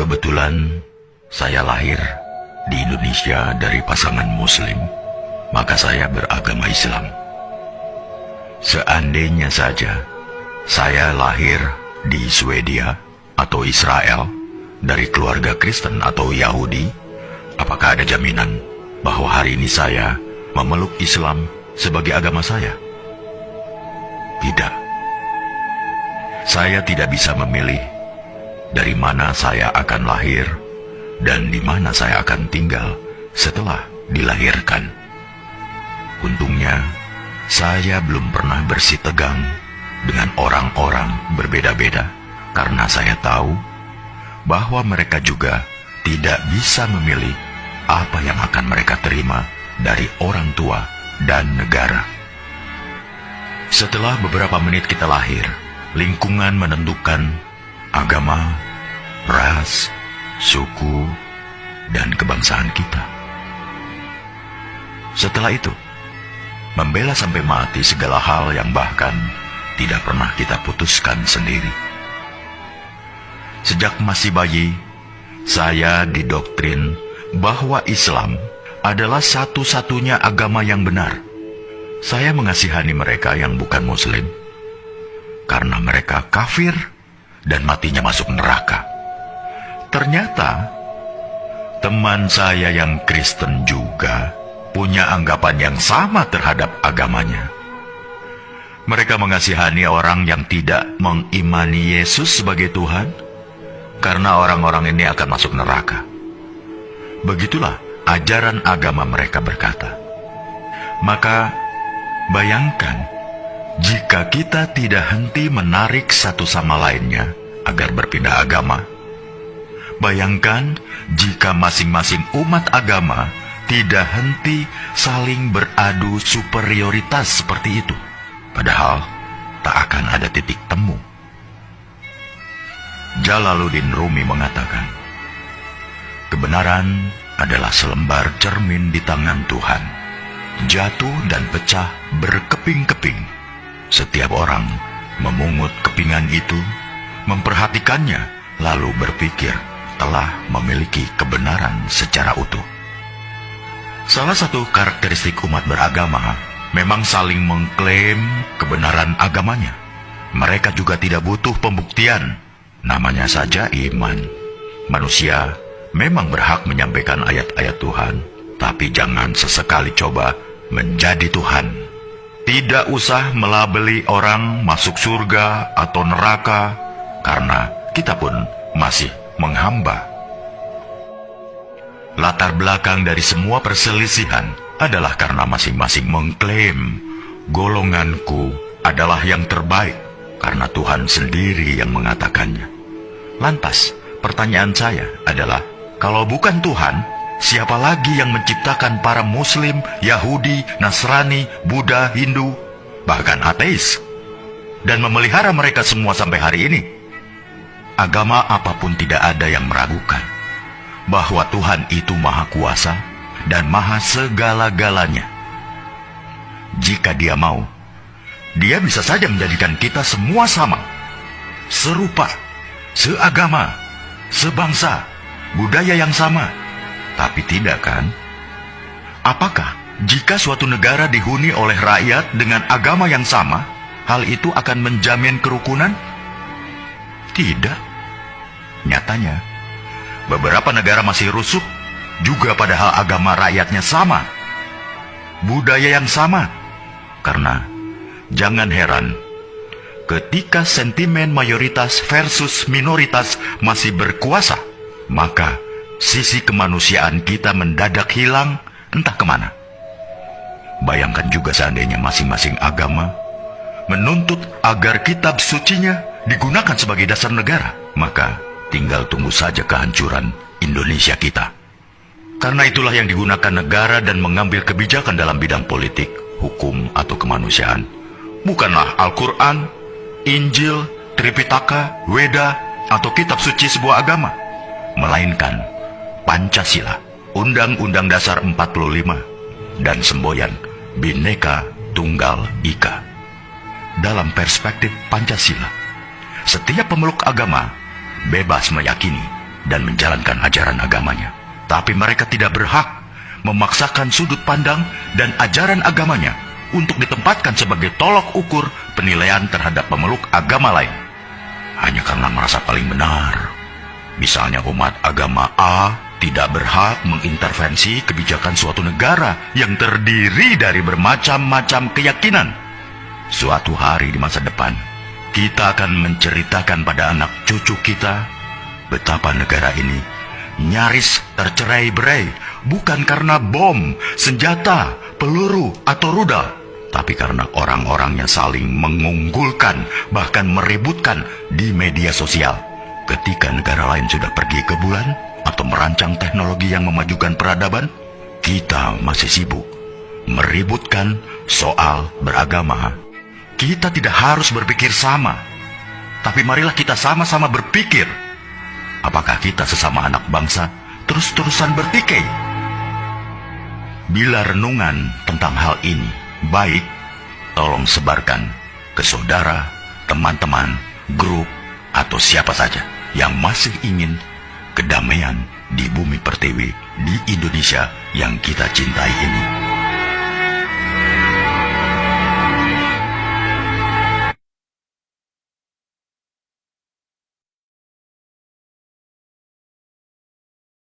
Kebetulan saya lahir di Indonesia dari pasangan Muslim, maka saya beragama Islam. Seandainya saja saya lahir di Swedia atau Israel dari keluarga Kristen atau Yahudi, apakah ada jaminan bahwa hari ini saya memeluk Islam sebagai agama saya? Tidak. Saya tidak bisa memilih dari mana saya akan lahir dan di mana saya akan tinggal setelah dilahirkan. Untungnya, saya belum pernah bersitegang dengan orang-orang berbeda-beda karena saya tahu bahwa mereka juga tidak bisa memilih apa yang akan mereka terima dari orang tua dan negara. Setelah beberapa menit kita lahir, lingkungan menentukan agama, ras, suku, dan kebangsaan kita. Setelah itu, membela sampai mati segala hal yang bahkan tidak pernah kita putuskan sendiri. Sejak masih bayi, saya didoktrin bahwa Islam adalah satu-satunya agama yang benar. Saya mengasihani mereka yang bukan Muslim, karena mereka kafir dan matinya masuk neraka. Ternyata, teman saya yang Kristen juga punya anggapan yang sama terhadap agamanya. Mereka mengasihani orang yang tidak mengimani Yesus sebagai Tuhan, karena orang-orang ini akan masuk neraka. Begitulah ajaran agama mereka berkata. Maka, bayangkan, jika kita tidak henti menarik satu sama lainnya agar berpindah agama. Bayangkan jika masing-masing umat agama tidak henti saling beradu superioritas seperti itu. Padahal tak akan ada titik temu. Jalaluddin Rumi mengatakan, kebenaran adalah selembar cermin di tangan Tuhan. Jatuh dan pecah berkeping-keping. Setiap orang memungut kepingan itu, memperhatikannya, lalu berpikir telah memiliki kebenaran secara utuh. Salah satu karakteristik umat beragama memang saling mengklaim kebenaran agamanya. Mereka juga tidak butuh pembuktian. Namanya saja iman. Manusia memang berhak menyampaikan ayat-ayat Tuhan, tapi jangan sesekali coba menjadi Tuhan. Tidak usah melabeli orang masuk surga atau neraka, karena kita pun masih menghamba. Latar belakang dari semua perselisihan adalah karena masing-masing mengklaim golonganku adalah yang terbaik, karena Tuhan sendiri yang mengatakannya. Lantas, pertanyaan saya adalah, kalau bukan Tuhan, siapa lagi yang menciptakan para Muslim, Yahudi, Nasrani, Buddha, Hindu, bahkan ateis, dan memelihara mereka semua sampai hari ini? Agama apapun tidak ada yang meragukan bahwa Tuhan itu Maha Kuasa dan Maha Segala-galanya. Jika Dia mau, Dia bisa saja menjadikan kita semua sama, serupa, seagama, sebangsa, budaya yang sama. Tapi tidak kan? Apakah jika suatu negara dihuni oleh rakyat dengan agama yang sama, hal itu akan menjamin kerukunan? Tidak. Nyatanya, beberapa negara masih rusuh juga padahal agama rakyatnya sama, budaya yang sama. Karena jangan heran, ketika sentimen mayoritas versus minoritas masih berkuasa, maka sisi kemanusiaan kita mendadak hilang entah kemana. Bayangkan juga seandainya masing-masing agama menuntut agar kitab sucinya digunakan sebagai dasar negara, maka tinggal tunggu saja kehancuran Indonesia kita. Karena itulah yang digunakan negara dan mengambil kebijakan dalam bidang politik, hukum, atau kemanusiaan. Bukanlah Al-Quran, Injil, Tripitaka, Weda, atau kitab suci sebuah agama, melainkan Pancasila, Undang-Undang Dasar 45, dan semboyan Bhinneka Tunggal Ika. Dalam perspektif Pancasila, setiap pemeluk agama bebas meyakini dan menjalankan ajaran agamanya. Tapi mereka tidak berhak memaksakan sudut pandang dan ajaran agamanya untuk ditempatkan sebagai tolok ukur penilaian terhadap pemeluk agama lain, hanya karena merasa paling benar. Misalnya umat agama A tidak berhak mengintervensi kebijakan suatu negara yang terdiri dari bermacam-macam keyakinan. Suatu hari di masa depan, kita akan menceritakan pada anak cucu kita betapa negara ini nyaris tercerai-berai bukan karena bom, senjata, peluru, atau rudal, tapi karena orang-orang yang saling mengunggulkan, bahkan meributkan di media sosial. Ketika negara lain sudah pergi ke bulan atau merancang teknologi yang memajukan peradaban, kita masih sibuk meributkan soal beragama. Kita tidak harus berpikir sama, tapi marilah kita sama-sama berpikir. Apakah kita sesama anak bangsa terus-terusan bertikai? Bila renungan tentang hal ini baik, tolong sebarkan ke saudara, teman-teman, grup, atau siapa saja yang masih ingin kedamaian di bumi pertiwi di Indonesia yang kita cintai ini.